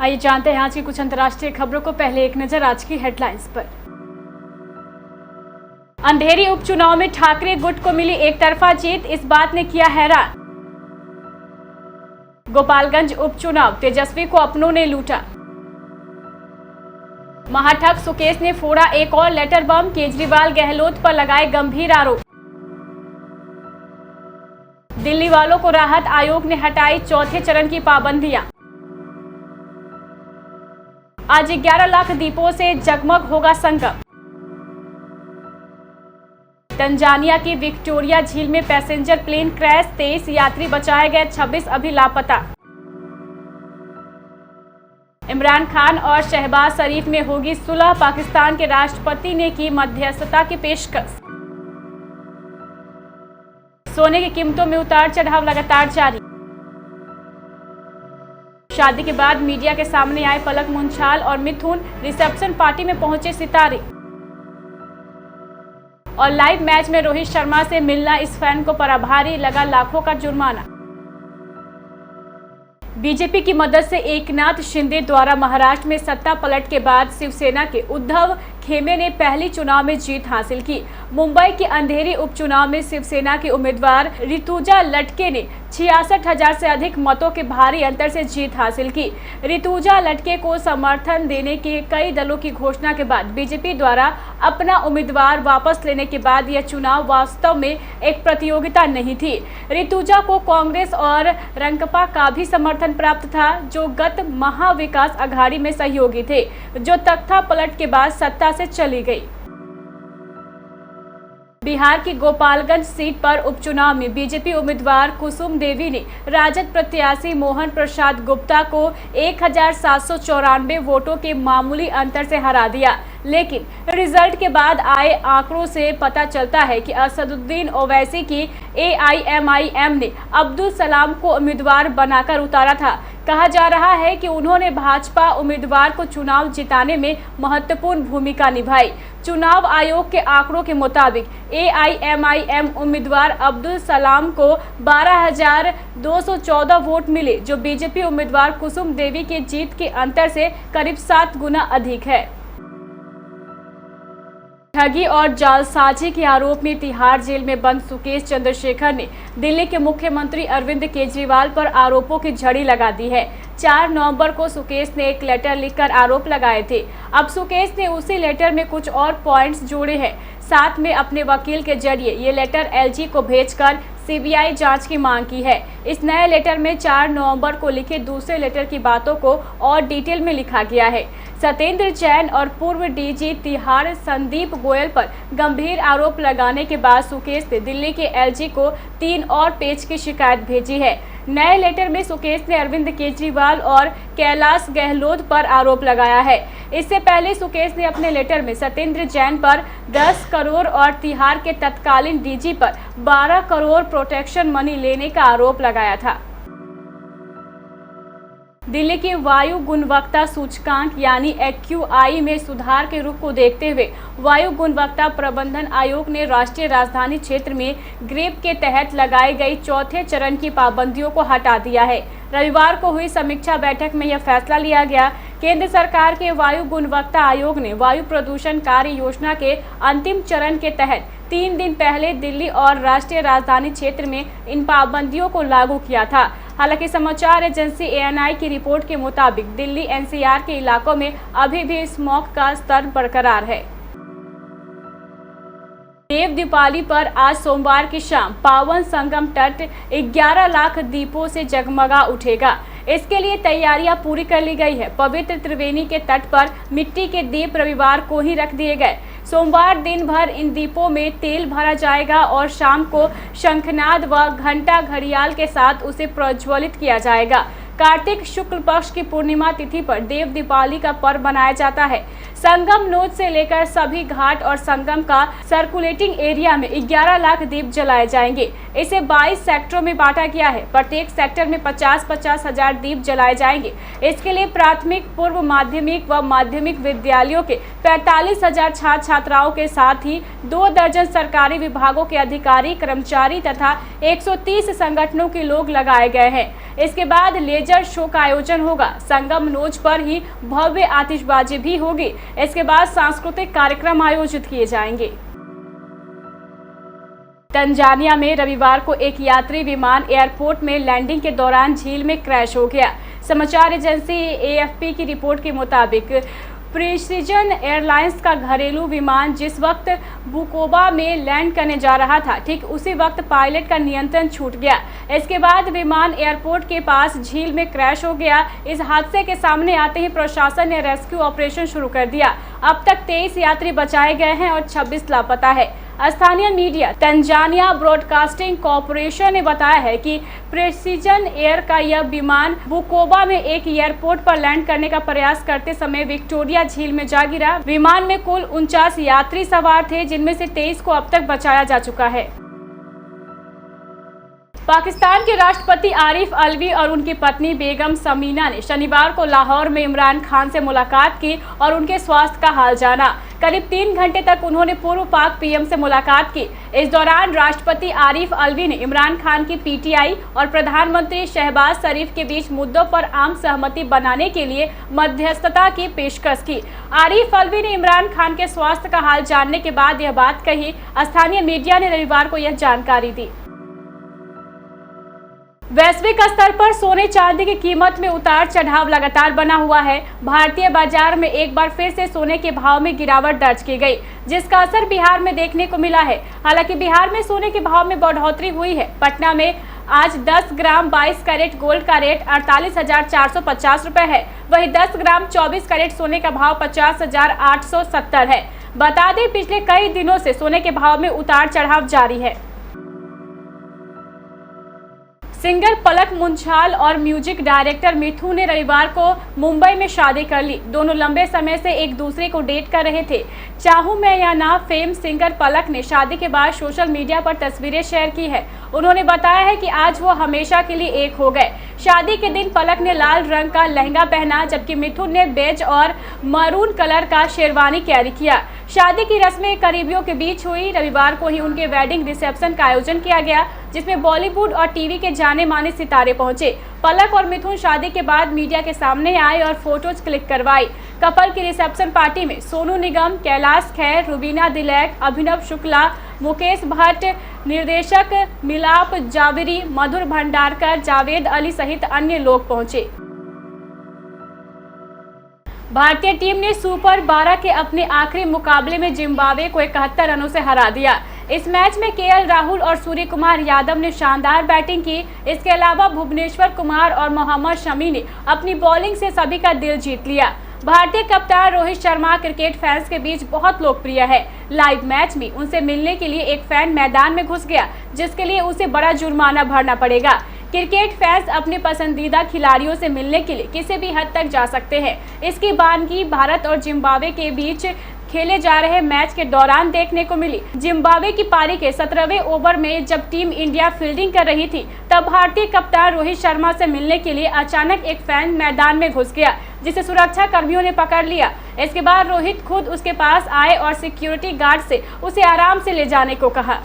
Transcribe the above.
आइए जानते हैं आज की कुछ अंतर्राष्ट्रीय खबरों को। पहले एक नजर आज की हेडलाइंस पर। अंधेरी उपचुनाव में ठाकरे गुट को मिली एक तरफा जीत, इस बात ने किया हैरान। गोपालगंज उपचुनाव, तेजस्वी को अपनों ने लूटा। महाठग सुकेश ने फोड़ा एक और लेटर बम, केजरीवाल गहलोत पर लगाए गंभीर आरोप। दिल्ली वालों को राहत, आयोग ने हटाई चौथे चरण की पाबंदियां। आज 11 लाख दीपों से जगमग होगा संगम। तंजानिया की विक्टोरिया झील में पैसेंजर प्लेन क्रैश, 23 यात्री बचाए गए, 26 अभी लापता। इमरान खान और शहबाज शरीफ में होगी सुलह, पाकिस्तान के राष्ट्रपति ने की मध्यस्थता की पेशकश। सोने की कीमतों में उतार चढ़ाव लगातार जारी। शादी के बाद मीडिया के सामने आए पलक मुंछाल और मिथुन, रिसेप्शन पार्टी में पहुंचे सितारे। और लाइव मैच में रोहित शर्मा से मिलना इस फैन को पड़ा भारी, लगा लाखों का जुर्माना। बीजेपी की मदद से एकनाथ शिंदे द्वारा महाराष्ट्र में सत्ता पलट के बाद शिवसेना के उद्धव खेमे ने पहली चुनाव में जीत हासिल की। मुंबई के अंधेरी उपचुनाव में शिवसेना की उम्मीदवार ऋतुजा लटके ने 66,000 से अधिक मतों के भारी अंतर से जीत हासिल की। ऋतुजा लटके को समर्थन देने के कई दलों की घोषणा के बाद बीजेपी द्वारा अपना उम्मीदवार वापस लेने के बाद यह चुनाव वास्तव में एक प्रतियोगिता नहीं थी। ऋतुजा को कांग्रेस और रंकपा का भी समर्थन प्राप्त था, जो गत महाविकास अघाड़ी में सहयोगी थे, जो तख्ता पलट के बाद सत्ता से चली गई। बिहार की गोपालगंज सीट पर उपचुनाव में बीजेपी उम्मीदवार कुसुम देवी ने राजद प्रत्याशी मोहन प्रसाद गुप्ता को 1794 वोटों के मामूली अंतर से हरा दिया। लेकिन रिजल्ट के बाद आए आंकड़ों से पता चलता है कि असदुद्दीन ओवैसी की AIMIM ने अब्दुल सलाम को उम्मीदवार बनाकर उतारा था। कहा जा रहा है कि उन्होंने भाजपा उम्मीदवार को चुनाव जिताने में महत्वपूर्ण भूमिका निभाई। चुनाव आयोग के आंकड़ों के मुताबिक AIMIM उम्मीदवार अब्दुल सलाम को 12,214 वोट मिले, जो बीजेपी उम्मीदवार कुसुम देवी के जीत के अंतर से करीब 7 गुना अधिक है। ठगी और जालसाजी के आरोप में तिहाड़ जेल में बंद सुकेश चंद्रशेखर ने दिल्ली के मुख्यमंत्री अरविंद केजरीवाल पर आरोपों की झड़ी लगा दी है। 4 नवंबर को सुकेश ने एक लेटर लिखकर आरोप लगाए थे। अब सुकेश ने उसी लेटर में कुछ और पॉइंट्स जोड़े हैं। साथ में अपने वकील के जरिए ये लेटर LG को भेजकर CBI जांच की मांग की है। इस नए लेटर में 4 नवंबर को लिखे दूसरे लेटर की बातों को और डिटेल में लिखा गया है। सत्येंद्र जैन और पूर्व DG तिहाड़ संदीप गोयल पर गंभीर आरोप लगाने के बाद सुकेश ने दिल्ली के LG को 3 और पेज की शिकायत भेजी है। नए लेटर में सुकेश ने अरविंद केजरीवाल और कैलाश गहलोत पर आरोप लगाया है। इससे पहले सुकेश ने अपने लेटर में सत्येंद्र जैन पर 10 करोड़ और तिहाड़ के तत्कालीन DG पर 12 करोड़ प्रोटेक्शन मनी लेने का आरोप लगाया था। दिल्ली की वायु गुणवत्ता सूचकांक यानी AQI में सुधार के रुख को देखते हुए वायु गुणवत्ता प्रबंधन आयोग ने राष्ट्रीय राजधानी क्षेत्र में ग्रेप के तहत लगाई गई चौथे चरण की पाबंदियों को हटा दिया है। रविवार को हुई समीक्षा बैठक में यह फैसला लिया गया। केंद्र सरकार के वायु गुणवत्ता आयोग ने वायु प्रदूषण कार्य योजना के अंतिम चरण के तहत 3 दिन पहले दिल्ली और राष्ट्रीय राजधानी क्षेत्र में इन पाबंदियों को लागू किया था। हालांकि समाचार एजेंसी ANI की रिपोर्ट के मुताबिक दिल्ली NCR के इलाकों में अभी भी स्मॉग का स्तर बरकरार है। देव दीपावली पर आज सोमवार की शाम पावन संगम तट 11 लाख दीपों से जगमगा उठेगा। इसके लिए तैयारियां पूरी कर ली गई है। पवित्र त्रिवेणी के तट पर मिट्टी के दीप रविवार को ही रख दिए गए। सोमवार दिन भर इन दीपों में तेल भरा जाएगा और शाम को शंखनाद व घंटा घड़ियाल के साथ उसे प्रज्वलित किया जाएगा। कार्तिक शुक्ल पक्ष की पूर्णिमा तिथि पर देव दीपावली का पर्व मनाया जाता है। संगम नोड से लेकर सभी घाट और संगम का सर्कुलेटिंग एरिया में 11 लाख दीप जलाए जाएंगे। इसे 22 सेक्टरों में बांटा गया है। प्रत्येक सेक्टर में 50-50 हजार दीप जलाए जाएंगे। इसके लिए प्राथमिक, पूर्व माध्यमिक व माध्यमिक विद्यालयों के 45,000 छात्र छात्राओं के साथ ही 2 दर्जन सरकारी विभागों के अधिकारी, कर्मचारी तथा 130 संगठनों के लोग लगाए गए हैं। इसके बाद लेजर शो का आयोजन होगा। संगम नोच पर ही भव्य आतिशबाजी भी होगी। इसके बाद सांस्कृतिक कार्यक्रम आयोजित किए जाएंगे। तंजानिया में रविवार को एक यात्री विमान एयरपोर्ट में लैंडिंग के दौरान झील में क्रैश हो गया। समाचार एजेंसी एएफपी की रिपोर्ट के मुताबिक प्रिसीजन एयरलाइंस का घरेलू विमान जिस वक्त बुकोबा में लैंड करने जा रहा था, ठीक उसी वक्त पायलट का नियंत्रण छूट गया। इसके बाद विमान एयरपोर्ट के पास झील में क्रैश हो गया। इस हादसे के सामने आते ही प्रशासन ने रेस्क्यू ऑपरेशन शुरू कर दिया। अब तक 23 यात्री बचाए गए हैं और 26 लापता है। स्थानीय मीडिया तंजानिया ब्रॉडकास्टिंग कॉरपोरेशन ने बताया है कि प्रिसीजन एयर का यह विमान बुकोबा में एक एयरपोर्ट पर लैंड करने का प्रयास करते समय विक्टोरिया झील में जा गिरा। विमान में कुल 49 यात्री सवार थे, जिनमें से 23 को अब तक बचाया जा चुका है। पाकिस्तान के राष्ट्रपति आरिफ अलवी और उनकी पत्नी बेगम समीना ने शनिवार को लाहौर में इमरान खान से मुलाकात की और उनके स्वास्थ्य का हाल जाना। करीब 3 घंटे तक उन्होंने पूर्व पाक पीएम से मुलाकात की। इस दौरान राष्ट्रपति आरिफ अलवी ने इमरान खान की पीटीआई और प्रधानमंत्री शहबाज शरीफ के बीच मुद्दों पर आम सहमति बनाने के लिए मध्यस्थता की पेशकश की। आरिफ अलवी ने इमरान खान के स्वास्थ्य का हाल जानने के बाद यह बात कही। स्थानीय मीडिया ने रविवार को यह जानकारी दी। वैश्विक स्तर पर सोने चांदी की कीमत में उतार चढ़ाव लगातार बना हुआ है। भारतीय बाजार में एक बार फिर से सोने के भाव में गिरावट दर्ज की गई, जिसका असर बिहार में देखने को मिला है। हालांकि बिहार में सोने के भाव में बढ़ोतरी हुई है। पटना में आज 10 ग्राम 22 कैरेट गोल्ड का रेट 48,450 रुपए है। वहीं 10 ग्राम 24 कैरेट सोने का भाव 50,870 है। बता दें, पिछले कई दिनों से सोने के भाव में उतार चढ़ाव जारी है। सिंगर पलक मुंछाल और म्यूजिक डायरेक्टर मिथुन ने रविवार को मुंबई में शादी कर ली। दोनों लंबे समय से एक दूसरे को डेट कर रहे थे। चाहूं मैं या ना फेम सिंगर पलक ने शादी के बाद सोशल मीडिया पर तस्वीरें शेयर की है। उन्होंने बताया है कि आज वो हमेशा के लिए एक हो गए। शादी के दिन पलक ने लाल रंग का लहंगा पहना, जबकि मिथुन ने बेज और मरून कलर का शेरवानी कैरी किया। शादी की रस्में करीबियों के बीच हुई। रविवार को ही उनके वेडिंग रिसेप्शन का आयोजन किया गया, जिसमें बॉलीवुड और टीवी के जाने माने सितारे पहुंचे। पलक और मिथुन शादी के बाद मीडिया के सामने आए और फोटोज क्लिक करवाई। कपल की रिसेप्शन पार्टी में सोनू निगम, कैलाश खेर, रुबीना दिलैक, अभिनव शुक्ला, मुकेश भट्ट, निर्देशक मिलाप जावेरी, मधुर भंडारकर, जावेद अली सहित अन्य लोग पहुंचे। भारतीय टीम ने सुपर 12 के अपने आखिरी मुकाबले में जिम्बाब्वे को 71 रनों से हरा दिया। इस मैच में केएल राहुल और सूर्य कुमार यादव ने शानदार बैटिंग की। इसके अलावा भुवनेश्वर कुमार और मोहम्मद शमी ने अपनी बॉलिंग से सभी का दिल जीत लिया। भारतीय कप्तान रोहित शर्मा क्रिकेट फैंस के बीच बहुत लोकप्रिय है। लाइव मैच में उनसे मिलने के लिए एक फैन मैदान में घुस गया, जिसके लिए उसे बड़ा जुर्माना भरना पड़ेगा। क्रिकेट फैंस अपने पसंदीदा खिलाड़ियों से मिलने के लिए किसी भी हद तक जा सकते हैं। इसकी बानगी भारत और जिम्बाब्वे के बीच खेले जा रहे मैच के दौरान देखने को मिली। जिम्बाब्वे की पारी के 17वें ओवर में जब टीम इंडिया फील्डिंग कर रही थी, तब भारतीय कप्तान रोहित शर्मा से मिलने के लिए अचानक एक फैन मैदान में घुस गया, जिसे सुरक्षा कर्मियों ने पकड़ लिया। इसके बाद रोहित खुद उसके पास आए और सिक्योरिटी गार्ड से उसे आराम से ले जाने को कहा।